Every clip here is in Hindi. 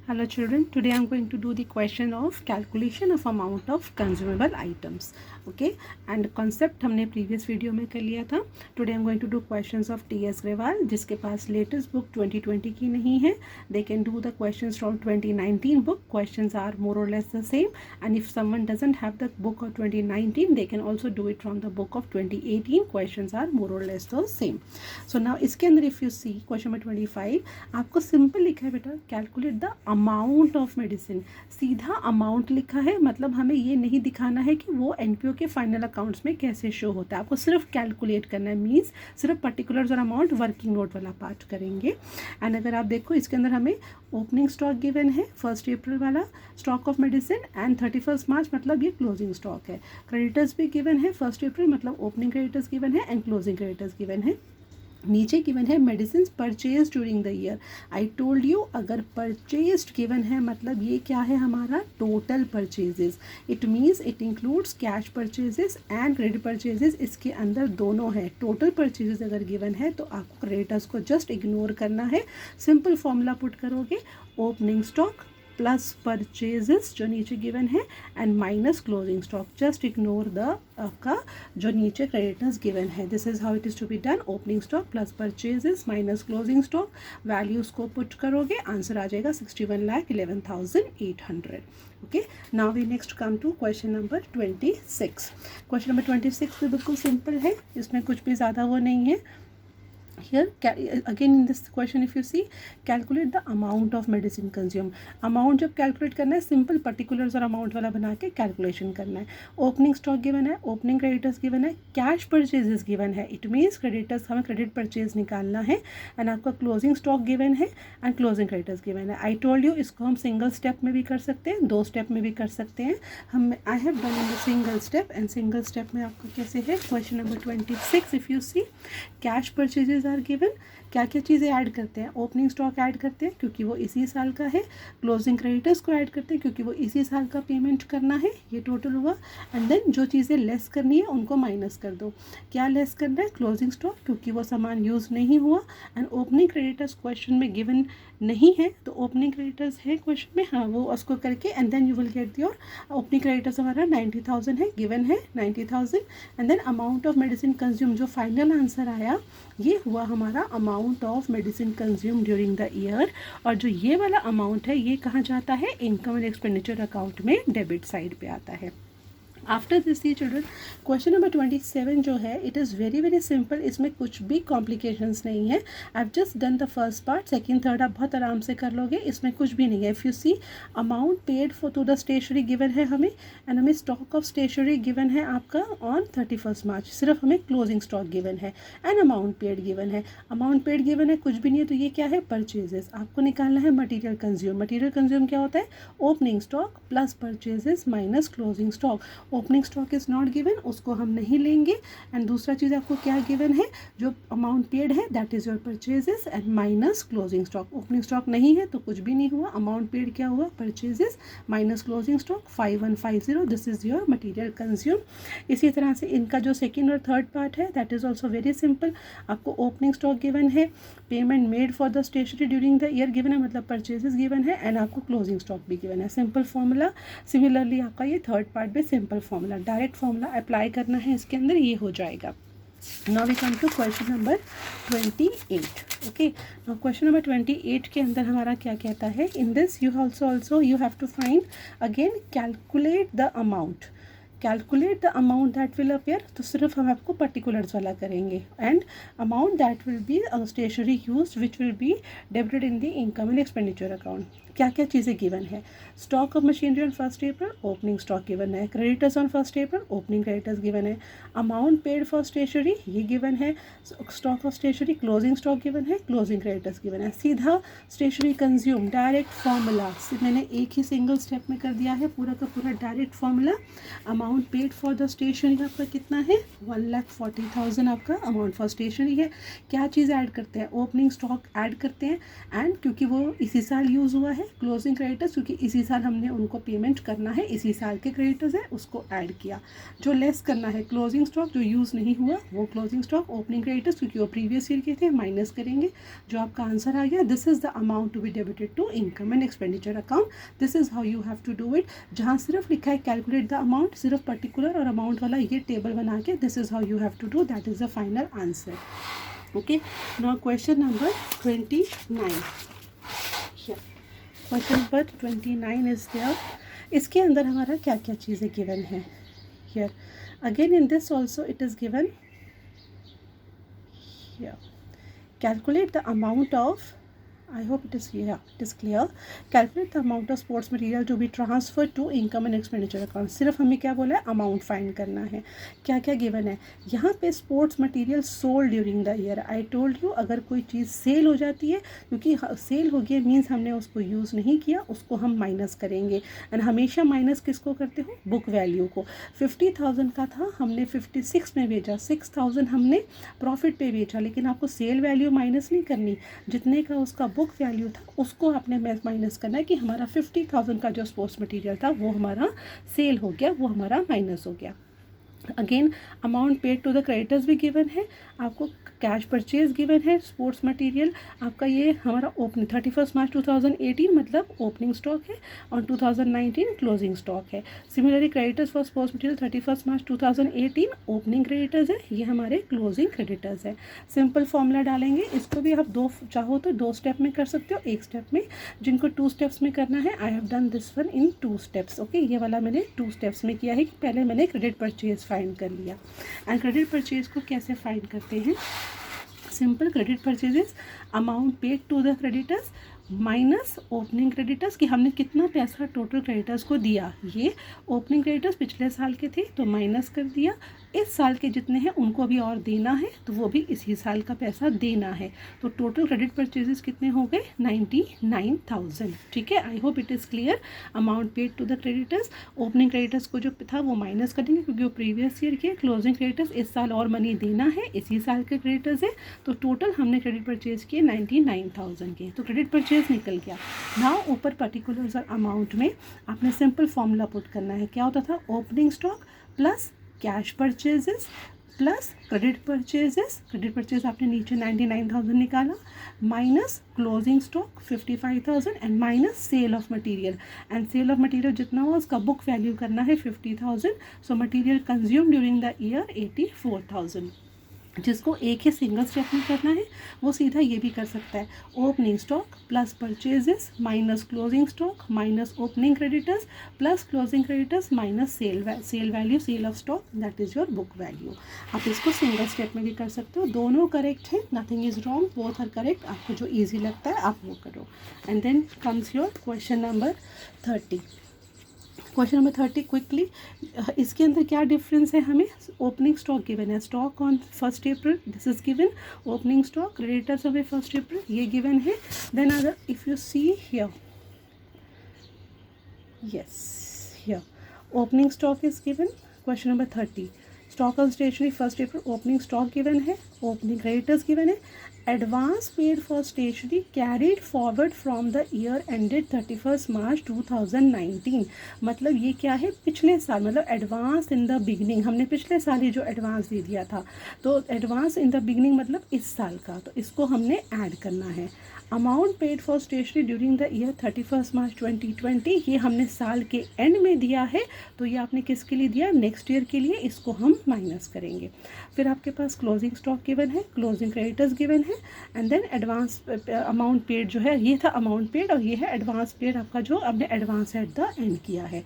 Hello children, today I am going to do the question of calculation of amount of consumable items. Okay, and concept हमने previous video में कर लिया था. Today I am going to do questions of T.S. Grewal जिसके पास latest book 2020 की नहीं है. They can do the questions from 2019 book. Questions are more or less the same, and if someone doesn't have the book of 2019, they can also do it from the book of 2018. Questions are more or less the same. So now इसके अंदर if you see question number 25, आपको simple लिखा है बेटा, calculate the amount of medicine. सीधा अमाउंट लिखा है, मतलब हमें ये नहीं दिखाना है कि वो एनपीओ के फाइनल अकाउंट्स में कैसे शो होता है. आपको सिर्फ कैलकुलेट करना है, मीन्स सिर्फ पर्टिकुलर्स और अमाउंट वर्किंग नोट वाला पार्ट करेंगे. एंड अगर आप देखो इसके अंदर हमें ओपनिंग स्टॉक गिवन है 1 अप्रैल वाला स्टॉक ऑफ मेडिसिन एंड 31 मार्च मतलब ये क्लोजिंग स्टॉक है. क्रेडिटर्स भी गिवन है 1 अप्रैल मतलब ओपनिंग क्रेडिटर्स गिवन है एंड क्लोजिंग क्रेडिटर्स गिवन है. नीचे गिवन है medicine purchase during the year. I told you अगर परचेज्ड गिवन है मतलब ये क्या है हमारा total purchases. It means it includes cash purchases and credit purchases. इसके अंदर दोनों है. टोटल परचेजेस अगर गिवन है तो आपको क्रेडिटर्स को जस्ट इग्नोर करना है. सिंपल फॉर्मूला पुट करोगे ओपनिंग स्टॉक प्लस परचेजेस जो नीचे गिवन है and minus closing stock. Just ignore the आपका जो नीचे क्रेडिटर्स गिवन है. This is how it is to be done. Opening stock plus purchases minus closing stock. Values को पुट करोगे आंसर आ जाएगा 61,11,800. Okay, now we next come to question number 26. Question number 26 भी बिल्कुल सिंपल है, इसमें कुछ भी ज़्यादा वो नहीं है. Here again in this question if you see calculate the amount of medicine consumed. amount जब calculate करना है सिंपल particulars और amount वाला बना के calculation करना है. opening stock given है, opening creditors given है, cash purchases given है. it means creditors हमें credit purchase निकालना है and आपका closing stock given है and closing creditors given है. I told you इसको हम single step में भी कर सकते हैं, 2 step में भी कर सकते हैं. हम I have done in the single step and single step में आपका कैसे है. question number 26 if you see cash purchases are given. क्या क्या चीज़ें ऐड करते हैं. ओपनिंग स्टॉक ऐड करते हैं क्योंकि वो इसी साल का है. क्लोजिंग क्रेडिटर्स को ऐड करते हैं क्योंकि वो इसी साल का पेमेंट करना है. ये टोटल हुआ. एंड देन जो चीज़ें लेस करनी है उनको माइनस कर दो. क्या लेस करना है. क्लोजिंग स्टॉक क्योंकि वो सामान यूज़ नहीं हुआ. एंड ओपनिंग क्रेडिटर्स क्वेश्चन में गिवन नहीं है तो ओपनिंग क्रेडिटर्स है क्वेश्चन में, हाँ वो उसको करके and then you will get your opening creditors हमारा 90,000 है, गिवन है 90,000. And then amount of medicine consume जो फाइनल आंसर आया ये हुआ हमारा amount of medicine consume during the year. और जो ये वाला अमाउंट है ये कहाँ जाता है. इनकम एंड एक्सपेंडिचर अकाउंट में डेबिट साइड पे आता है. After this see children question number 27 जो है it is very very simple. इसमें कुछ भी कॉम्प्लिकेशंस नहीं है. I have just done the first part. Second third आप बहुत आराम से कर लोगे. इसमें कुछ भी नहीं है. If you see amount paid for to the stationery given है हमें एंड हमें स्टॉक ऑफ स्टेशनरी गिवन है आपका ऑन 31 मार्च. सिर्फ हमें क्लोजिंग स्टॉक गिवन है एंड अमाउंट पेड गिवन है. अमाउंट पेड गिवन है कुछ भी नहीं है तो ये क्या है परचेजेस. आपको निकालना है मटीरियल कंज्यूम. मटीरियल कंज्यूम क्या होता है. Opening stock plus purchases minus closing stock. Opening stock is not given, उसको हम नहीं लेंगे. एंड दूसरा चीज़ आपको क्या गिवन है जो अमाउंट पेड है that is your purchases and minus closing stock. Opening stock नहीं है तो कुछ भी नहीं हुआ. अमाउंट पेड क्या हुआ purchases minus closing stock 5150. This is your material consume. इसी तरह से इनका जो सेकेंड और थर्ड पार्ट है that is also very simple. आपको ओपनिंग स्टॉक गिवन है, payment made for the stationery during the year given है मतलब परचेजेस गिवन है एंड आपको क्लोजिंग स्टॉक भी गिवन है. Simple formula. सिमिलरली आपका ये थर्ड पार्ट भी simple formula direct formula apply करना है इसके अंदर, ये हो जाएगा. Now we come to question number 28. Okay, now question number 28 के अंदर हमारा क्या कहता है. In this you also you have to find again calculate the amount. Calculate the amount that will appear. तो सिर्फ हम आपको पर्टिकुलर्स वाला करेंगे. And amount that will be stationery use which will be debited in the income and expenditure account. क्या क्या चीज़ें गिवन है. Stock of machinery on 1 April opening stock given है. Creditors on 1 April opening creditors given है. अमाउंट पेड फॉर स्टेशनरी ये गिवन है. Stock of stationery closing stock given है, क्लोजिंग क्रेडिटर्स गिवन है. सीधा स्टेशनरी कंज्यूम डायरेक्ट फॉर्मूला मैंने एक ही सिंगल स्टेप में कर दिया है. पूरा का पूरा direct formula. Amount amount paid for the stationery आपका कितना है, 1,40,000 आपका अमाउंट फॉर स्टेशनरी है। क्या चीज़ ऐड करते हैं, ओपनिंग स्टॉक ऐड करते हैं, एंड क्योंकि वो इसी साल यूज़ हुआ है, क्लोजिंग क्रेडिटर्स क्योंकि इसी साल हमने उनको पेमेंट करना है, इसी साल के क्रेडिटर्स है उसको ऐड किया। जो लेस करना है क्लोजिंग स्टॉक, जो यूज़ नहीं हुआ वो क्लोजिंग स्टॉक, ओपनिंग क्रेडिटर्स क्योंकि वो प्रीवियस ईयर के थे माइनस करेंगे। जो आपका आंसर आ गया, this is the amount to be debited to income and expenditure account. This is how you have to do it. जहाँ सिर्फ लिखा है कैलकुलेट द अमाउंट, सिर्फ पर्टिकुलर और अमाउंट वाला ये टेबल बना के, this is how you have to do, that is the final answer. Okay, now question number 29। Question number 29 is there. इसके अंदर हमारा क्या क्या चीज़ें गिवन है। Here again in this also it is given here, calculate the amount of, I hope it is here, it is clear, calculate the amount of sports material to be transferred to income and expenditure account। सिर्फ हमें क्या बोला है, अमाउंट फाइंड करना है। क्या क्या गिवन है यहाँ पे, sports material sold during the year. I told you अगर कोई चीज़ सेल हो जाती है, क्योंकि सेल हो गया मीन्स हमने उसको यूज़ नहीं किया, उसको हम माइनस करेंगे। एंड हमेशा माइनस किसको करते हो, बुक वैल्यू को। 50,000 का था, हमने 56 में बेचा, 6,000 हमने प्रॉफिट पे बेचा, लेकिन आपको सेल वैल्यू माइनस नहीं करनी, जितने का उसका बुक वैल्यू था उसको आपने माइनस करना है कि हमारा 50,000 का जो स्पोर्ट्स मटेरियल था वो हमारा सेल हो गया, वो हमारा माइनस हो गया। Again amount paid to the creditors भी गिवन है, आपको कैश परचेज गिवन है, स्पोर्ट्स मटेरियल आपका ये हमारा ओपनिंग 31 मार्च 2018 मतलब ओपनिंग स्टॉक है, और 2019 क्लोजिंग स्टॉक है। Similarly creditors for sports material 31 March 2018 opening creditors है, ये हमारे क्लोजिंग क्रेडिटर्स है। सिंपल फॉर्मूला डालेंगे, इसको भी आप दो चाहो तो 2 स्टेप में कर सकते हो, 1 स्टेप में। जिनको 2 स्टेप्स में करना है, I have done this one in 2 steps. Okay, ये वाला मैंने 2 स्टेप्स में किया है कि पहले मैंने क्रेडिट परचेज फाइंड कर लिया। एंड क्रेडिट परचेज को कैसे फाइंड करते हैं, simple, credit purchases amount paid to the creditors minus opening creditors, कि हमने कितना पैसा टोटल क्रेडिटर्स को दिया। ये ओपनिंग क्रेडिटर्स पिछले साल के थे तो माइनस कर दिया, इस साल के जितने हैं उनको भी और देना है तो वो भी इसी साल का पैसा देना है। तो टोटल क्रेडिट परचेजेस कितने हो गए, 99,000। ठीक है, I hope it is clear. Amount paid to the creditors, opening creditors को जो था वो माइनस करेंगे क्योंकि वो प्रीवियस ईयर के, क्लोजिंग क्रेडिटर्स इस साल और मनी देना है, इसी साल के क्रेडिटर्स है, तो टोटल हमने क्रेडिट परचेज किए 99,000 के, तो क्रेडिट परचेज निकल गया। नाउ ऊपर पर्टिकुलर्स और अमाउंट में आपने सिंपल फॉर्मूला पुट करना है। क्या होता था, opening stock plus cash purchases plus credit purchases, credit purchase आपने नीचे 99,000 निकाला, minus closing stock 55,000 and minus sale of material. And sale of material जितना हो उसका बुक वैल्यू करना है 50,000, so material consume during the year 84,000। जिसको एक ही सिंगल स्टेप में करना है वो सीधा ये भी कर सकता है, opening stock plus purchases minus closing stock minus opening creditors plus closing creditors minus sale value, sale of stock, that is your book value. आप इसको सिंगल स्टेप में भी कर सकते हो, दोनों करेक्ट है, nothing is wrong, both are correct. आपको जो ईजी लगता है आप वो करो। And then comes your question number 30। Question number 30 quickly, इसके अंदर क्या डिफरेंस है, हमें ओपनिंग स्टॉक गिवन है, stock on 1 April this is given, opening stock creditors of 1 April ये गिवन है। देन अगर if you see here, yes here opening stock is given, question number 30 stock on stationery 1 April opening stock given है, ओपनिंग क्रेडिटर्स गिवन है, advance paid for stationery carried forward from the year ended 31 March 2019। मतलब ये क्या है, पिछले साल, मतलब एडवांस इन द बिगनिंग, हमने पिछले साल ही जो एडवांस दे दिया था, तो एडवांस इन द बिगनिंग मतलब इस साल का, तो इसको हमने ऐड करना है। Amount paid for stationery during the year 31 March 2020, ये हमने साल के एंड में दिया है, तो ये आपने किसके लिए दिया, नेक्स्ट ईयर के लिए, इसको हम माइनस करेंगे। फिर आपके पास क्लोजिंग स्टॉक गिवन है, क्लोजिंग क्रेडिटर्स गिवन है, and then advance amount paid जो है, ये था अमाउंट पेड और ये है एडवांस पेड आपका जो हमने एडवांस एट द एंड किया है।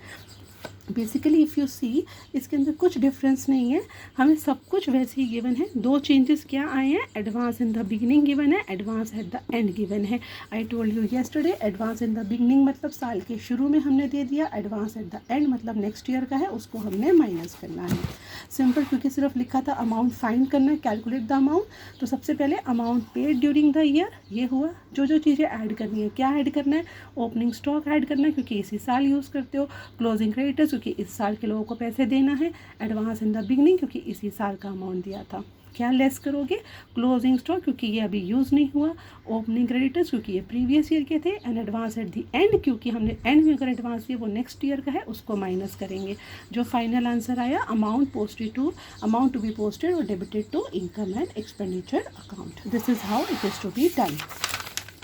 बेसिकली इफ़ यू सी, इसके अंदर कुछ डिफरेंस नहीं है, हमें सब कुछ वैसे ही गिवन है। 2 चेंजेस क्या आए हैं, advance in the beginning given है, advance at the end given है। I told you yesterday, advance in the beginning मतलब साल के शुरू में हमने दे दिया, एडवांस एट द एंड मतलब नेक्स्ट ईयर का है, उसको हमने माइनस करना है। सिंपल, क्योंकि सिर्फ लिखा था अमाउंट फाइंड करना है, कैलकुलेट द अमाउंट, तो सबसे पहले amount paid during the year ये हुआ, जो जो चीज़ें ऐड करनी है, क्या ऐड करना है, ओपनिंग स्टॉक ऐड करना है क्योंकि इसी साल यूज़ करते हो, क्लोजिंग क्रेडिटर्स क्योंकि इस साल के लोगों को पैसे देना है, एडवांस इन द बिगनिंग क्योंकि इसी साल का अमाउंट दिया था। क्या लेस करोगे, क्लोजिंग स्टॉक क्योंकि ये अभी यूज़ नहीं हुआ, ओपनिंग क्रेडिटर्स क्योंकि ये प्रीवियस ईयर के थे, and advance at the and क्योंकि हमने एंड में अगर एडवांस दिया वो नेक्स्ट ईयर का है, उसको माइनस करेंगे। जो फाइनल आंसर आया, अमाउंट टू बी पोस्टेड और debited to income and expenditure account. This is how it is to be done.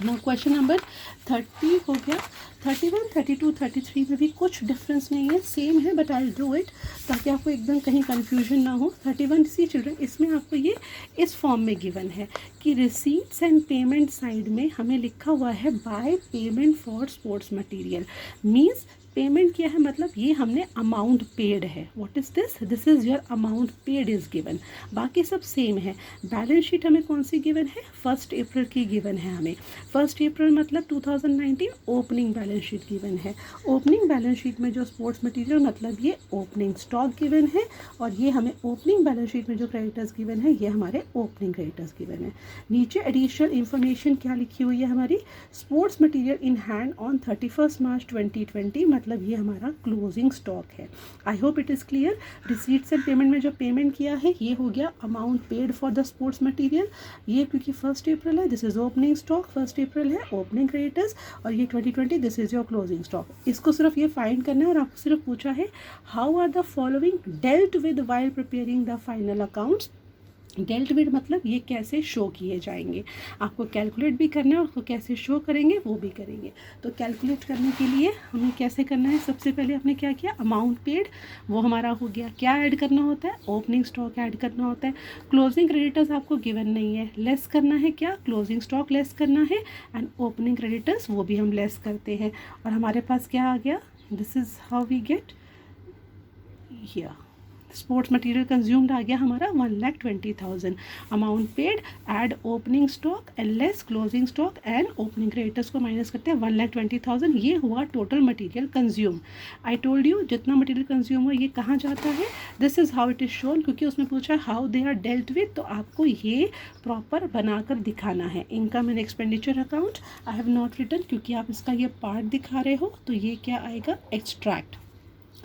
Now question number 30 हो गया। 31, 32, 33 में भी कुछ डिफरेंस नहीं है, सेम है, but I will do it ताकि आपको एकदम कहीं कन्फ्यूजन ना हो। 31 सी चिल्ड्रन, इसमें आपको ये इस फॉर्म में गिवन है कि रिसीट्स एंड पेमेंट साइड में हमें लिखा हुआ है by payment for sports material. Means payment क्या है, मतलब ये हमने अमाउंट पेड है। What is this, this is your amount paid is given. बाकी सब सेम है। बैलेंस शीट हमें कौन सी गिवन है, 1 अप्रैल की गिवन है हमें। 1 अप्रैल मतलब 2019 ओपनिंग बैलेंस शीट गिवन है। ओपनिंग बैलेंस शीट में जो स्पोर्ट्स मटेरियल मतलब ये ओपनिंग स्टॉक गिवन है, और ये हमें ओपनिंग बैलेंस शीट में जो क्रेडिटर्स गिवन है ये हमारे ओपनिंग क्रेडिटर्स गिवन है। नीचे एडिशनल इन्फॉर्मेशन क्या लिखी हुई है हमारी, sports material in hand on 31 March 2020, मतलब ये हमारा क्लोजिंग स्टॉक है। I hope it is clear. Receipts and payment में जो पेमेंट किया है ये हो गया amount paid for the sports material. ये क्योंकि 1 अप्रैल है, दिस इज ओपनिंग स्टॉक, 1 अप्रैल है ओपनिंग क्रेडिटर्स, और ये 2020 this is your closing stock. इसको सिर्फ ये फाइंड करना है, और आपको सिर्फ पूछा है how are the following dealt with while preparing the final accounts. Dealt with मतलब ये कैसे शो किए जाएंगे, आपको कैलकुलेट भी करना है, उसको कैसे शो करेंगे वो भी करेंगे। तो कैलकुलेट करने के लिए हमें कैसे करना है, सबसे पहले हमने क्या किया, अमाउंट पेड वो हमारा हो गया। क्या ऐड करना होता है, ओपनिंग स्टॉक ऐड करना होता है। क्लोजिंग क्रेडिटर्स आपको गिवन नहीं है, लेस करना है क्या, क्लोजिंग स्टॉक लेस करना है, एंड ओपनिंग क्रेडिटर्स वो भी हम लेस करते हैं। और हमारे पास क्या आ गया, this is how we get here sports material consumed आ गया हमारा 1,20,000। Amount paid add opening stock and less closing stock and opening creditors को माइनस करते हैं 1,20,000। ये हुआ total material consume. I told you जितना मटेरियल कंज्यूम हुआ ये कहाँ जाता है, this is how it is shown, क्योंकि उसमें पूछा how they are dealt with, तो आपको ये प्रॉपर बनाकर दिखाना है। Income and expenditure account I have not written क्योंकि आप इसका ये पार्ट दिखा रहे हो, तो ये क्या आएगा, एक्सट्रैक्ट।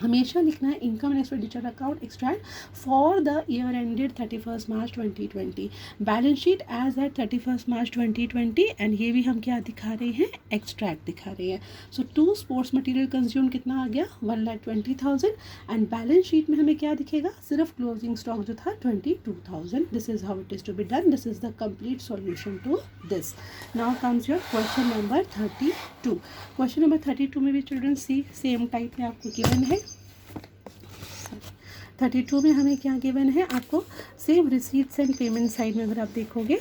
हमेशा लिखना है income and expenditure account extract for the year ended 31 March 2020, balance sheet as at 31 March 2020, and ये भी हम क्या दिखा रहे हैं, एक्सट्रैक्ट दिखा रहे हैं। सो टू स्पोर्ट्स मटेरियल कंज्यूम कितना आ गया, 1,20,000, एंड बैलेंस शीट में हमें क्या दिखेगा, सिर्फ क्लोजिंग स्टॉक जो था 22,000। This is how it is to be done, this is the complete solution to this. Now comes your question number 32। Question number 32 में भी चिल्ड्रन सी सेम टाइप में आपको गिवन है। 32 में हमें क्या गिवन है, आपको same receipts and payment side में अगर आप देखोगे,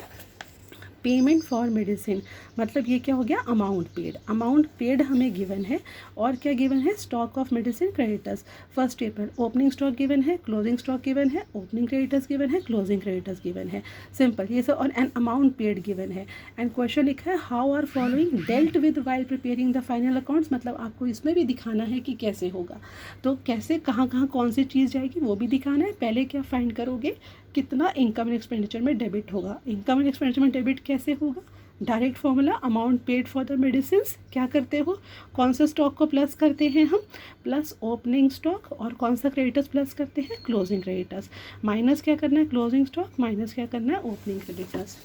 पेमेंट फॉर मेडिसिन मतलब ये क्या हो गया, अमाउंट पेड। अमाउंट पेड हमें गिवन है, और क्या गिवन है, stock of medicine creditors 1 April, opening stock given है, क्लोजिंग स्टॉक गिवन है, ओपनिंग क्रेडिटर्स गिवन है, क्लोजिंग क्रेडिटर्स गिवन है। सिंपल ये सब, और एन अमाउंट पेड गिवन है। एंड क्वेश्चन लिखा है how are following dealt with while preparing the final accounts, मतलब आपको इसमें भी दिखाना है कि कैसे होगा, तो कैसे कहाँ कहाँ कौन सी चीज़ जाएगी वो भी दिखाना है। पहले क्या फाइंड करोगे, कितना इनकम एंड एक्सपेंडिचर में डेबिट होगा। इनकम एंड एक्सपेंडिचर में डेबिट कैसे होगा, direct formula, amount paid for the medicine, क्या करते हो, कौन सा स्टॉक को प्लस करते हैं हम, प्लस ओपनिंग स्टॉक, और कौन सा क्रेडिटर्स प्लस करते हैं, क्लोजिंग क्रेडिटर्स, माइनस क्या करना है, क्लोजिंग स्टॉक, माइनस क्या करना है, ओपनिंग क्रेडिटर्स।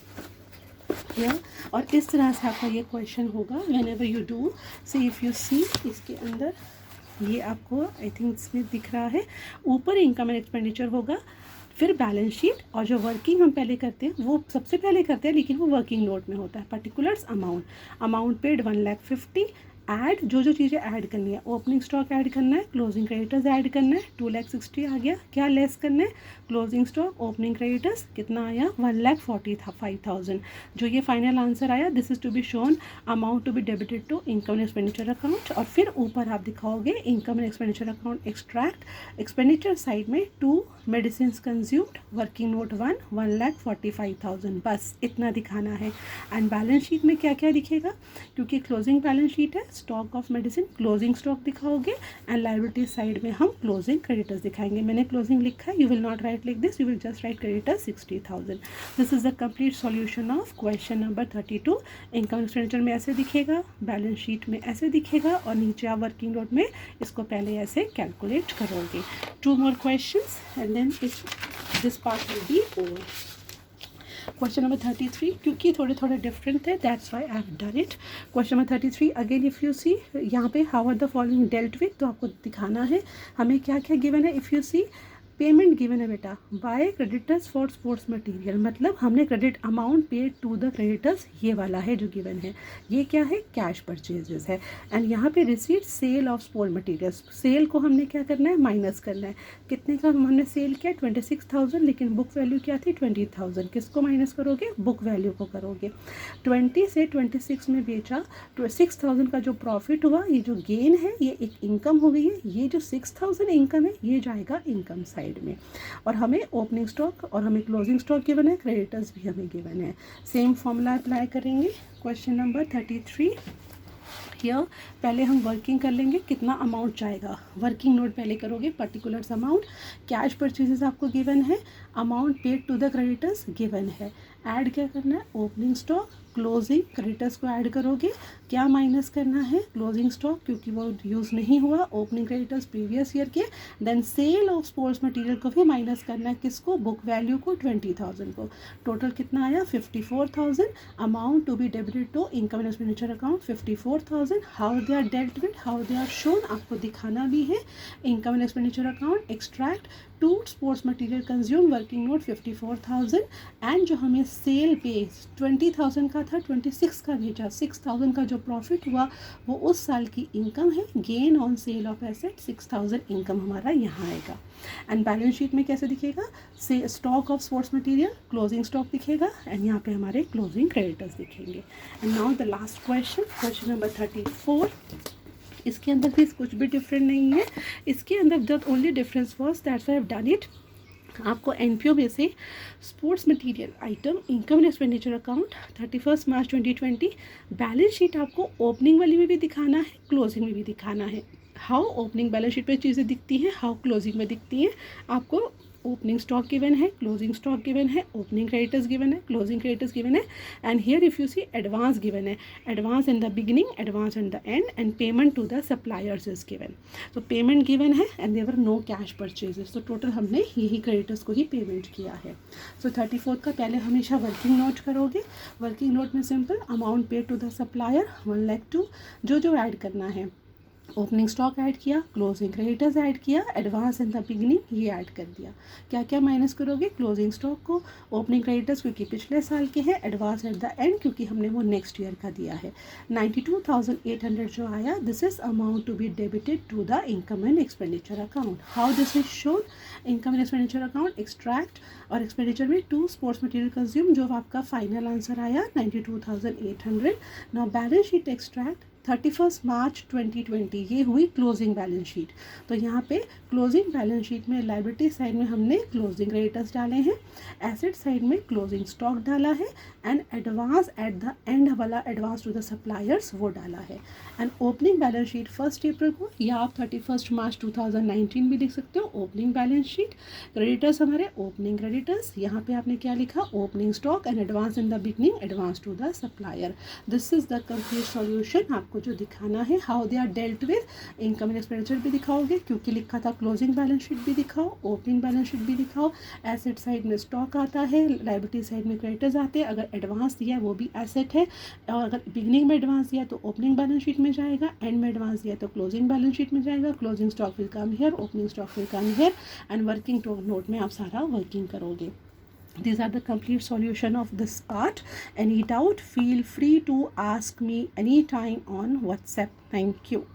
या और इस तरह से आपका ये क्वेश्चन होगा whenever you do. See if you see इसके अंदर ये आपको आई थिंक इसमें दिख रहा है, ऊपर इनकम एंड एक्सपेंडिचर होगा, फिर बैलेंस शीट, और जो वर्किंग हम पहले करते हैं वो सबसे पहले करते हैं, लेकिन वो वर्किंग नोट में होता है। पर्टिकुलर्स अमाउंट पेड 1,50,000, ऐड जो जो चीज़ें ऐड करनी है, ओपनिंग स्टॉक ऐड करना है, क्लोजिंग क्रेडिटर्स ऐड करना है, 2,60,000 आ गया। क्या लेस करना है, क्लोजिंग स्टॉक, ओपनिंग क्रेडिटर्स कितना आया, 1,45,000। जो ये फाइनल आंसर आया, this is to be shown amount to be debited to income and expenditure account, और फिर ऊपर आप दिखाओगे income and expenditure account extract, expenditure side में 2 मेडिसिन कंज्यूम्ड, वर्किंग नोट 1, 1,45,000, बस इतना दिखाना है। एंड बैलेंस शीट में क्या क्या दिखेगा, क्योंकि क्लोजिंग बैलेंस शीट है, stock of medicine closing stock दिखाओगे एंड लायबिलिटी साइड में हम क्लोजिंग क्रेडिटर्स दिखाएंगे. मैंने क्लोजिंग लिखा है, you will not write like this, you will just write creditors 60,000. This is the complete solution of question number 32. Income expenditure में ऐसे दिखेगा, बैलेंस शीट में ऐसे दिखेगा और नीचे आप वर्किंग नोट में इसको पहले ऐसे कैलकुलेट करोगे. 2 more questions and then this part will be over. Question number 33, क्योंकि थोड़े डिफरेंट थे, that's why I have done it. Question number 33 again if you see यहाँ पे how are the following dealt with, तो आपको दिखाना है हमें क्या क्या गिवन है. If you see payment given है बेटा by creditors for sports material, मतलब हमने credit amount paid to the creditors, ये वाला है जो गिवन है. ये क्या है, कैश परचेजेस है. एंड यहाँ पे receipt sale of sport materials, sale को हमने क्या करना है, माइनस करना है. कितने का हमने सेल किया, 26,000, लेकिन बुक वैल्यू क्या थी 20,000. किसको माइनस करोगे, बुक वैल्यू को करोगे. 20 से 26 में बेचा, 6,000 का जो प्रॉफिट हुआ, ये जो गेन है ये एक इनकम हो गई है. ये जो 6,000 इनकम है ये जाएगा इनकम साइड में. और हमें ओपनिंग स्टॉक और हमें क्लोजिंग स्टॉक गिवन है, क्रेडिटर्स भी हमें गिवन है. सेम फॉर्मूला अप्लाई करेंगे. क्वेश्चन नंबर 33 हियर पहले हम वर्किंग कर लेंगे, कितना अमाउंट जाएगा. वर्किंग नोट पहले करोगे, पर्टिकुलर्स अमाउंट, कैश परचेजेस आपको गिवन है, amount paid to the creditors given है. ऐड क्या करना है, ओपनिंग स्टॉक, क्लोजिंग क्रेडिटर्स को ऐड करोगे. क्या माइनस करना है, क्लोजिंग स्टॉक क्योंकि वो यूज़ नहीं हुआ, ओपनिंग क्रेडिटर्स प्रीवियस ईयर के. Then sale of sports material को भी माइनस करना है, किसको, बुक वैल्यू को, 20,000 को. टोटल कितना आया, 54,000. Amount to be debited to income and expenditure account 54,000. How they are dealt with, how they are shown, आपको दिखाना भी है. Income and expenditure account, extract to sports material consume, working note 54,000. And जो हमें सेल पे 20,000 का था, 26 का भेजा, 6,000 का जो प्रॉफिट हुआ वो उस साल की इनकम है. Gain on sale of asset 6,000 income हमारा यहाँ आएगा. एंड बैलेंस शीट में कैसे दिखेगा, से stock of sports material, closing stock दिखेगा एंड यहाँ पे हमारे क्लोजिंग क्रेडिटर्स दिखेंगे. And now the last question, question number 34. इसके अंदर भी कुछ भी डिफरेंट नहीं है. इसके अंदर the only difference was that's I have done it. आपको एनपीओ में से sports material item income and expenditure account 31 March 2020, balance sheet आपको ओपनिंग वाली में भी दिखाना है, क्लोजिंग में भी दिखाना है. हाउ ओपनिंग बैलेंस शीट पे चीज़ें दिखती हैं, हाउ क्लोजिंग में दिखती हैं. आपको ओपनिंग स्टॉक गिवन है, क्लोजिंग स्टॉक गिवन है, ओपनिंग क्रेडिटर्स गिवन है, क्लोजिंग क्रेडिटर्स गिवन है. And here if you see advance given है, advance in the beginning, advance in the end, and payment to the suppliers is given. तो पेमेंट गिवन है and there were no cash purchases. तो टोटल हमने यही क्रेडिटर्स को ही पेमेंट किया है. सो 34 का पहले हमेशा वर्किंग नोट करोगे. वर्किंग नोट में simple amount paid to the supplier 1,02,000, जो ऐड करना है, ओपनिंग स्टॉक ऐड किया, क्लोजिंग क्रेडिटर्स ऐड किया, एडवांस इन द बिगिनिंग ये ऐड कर दिया. क्या क्या माइनस करोगे, क्लोजिंग स्टॉक को, ओपनिंग क्रेडिटर्स क्योंकि पिछले साल के हैं, एडवांस एट द एंड क्योंकि हमने वो नेक्स्ट ईयर का दिया है. 92,800 जो आया, this is amount to be debited to the income and expenditure account. How this is shown, income and expenditure account, extract और एक्सपेंडिचर में टू स्पोर्ट्स मटेरियल कंज्यूम, जो आपका फाइनल आंसर आया 92,800. Now balance sheet extract 31 March 2020, ये हुई क्लोजिंग बैलेंस शीट. तो यहाँ पे क्लोजिंग बैलेंस शीट में लायबिलिटी साइड में हमने क्लोजिंग क्रेडिटर्स डाले हैं, एसेट साइड में क्लोजिंग स्टॉक डाला है, and advance at the and वाला एडवांस टू द सप्लायर्स वो डाला है. एंड ओपनिंग बैलेंस शीट 1 अप्रैल को, या आप 31 मार्च 2019 भी लिख सकते हो. ओपनिंग बैलेंस शीट, क्रेडिटर्स हमारे ओपनिंग क्रेडिटर्स, यहाँ पे आपने क्या लिखा, opening stock and advance in the beginning, advance to the supplier. This is the complete solution. आपको जो दिखाना है how they are dealt with, income and expenditure भी दिखाओगे क्योंकि लिखा था, क्लोजिंग बैलेंस शीट भी दिखाओ, ओपनिंग बैलेंस शीट भी दिखाओ. एसेट साइड में स्टॉक आता है, लायबिलिटी साइड में क्रेडिटर्स आते हैं. अगर एडवांस दिया है वो भी एसेट है, और अगर बिगिनिंग में एडवांस दिया तो ओपनिंग बैलेंस शीट में जाएगा, एंड में एडवांस दिया तो क्लोजिंग बैलेंस शीट में जाएगा. Closing stock will come here, opening stock will come here, and working note में आप सारा वर्किंग करोगे. These are the complete solution of this part. Any doubt, feel free to ask me anytime on WhatsApp. Thank you.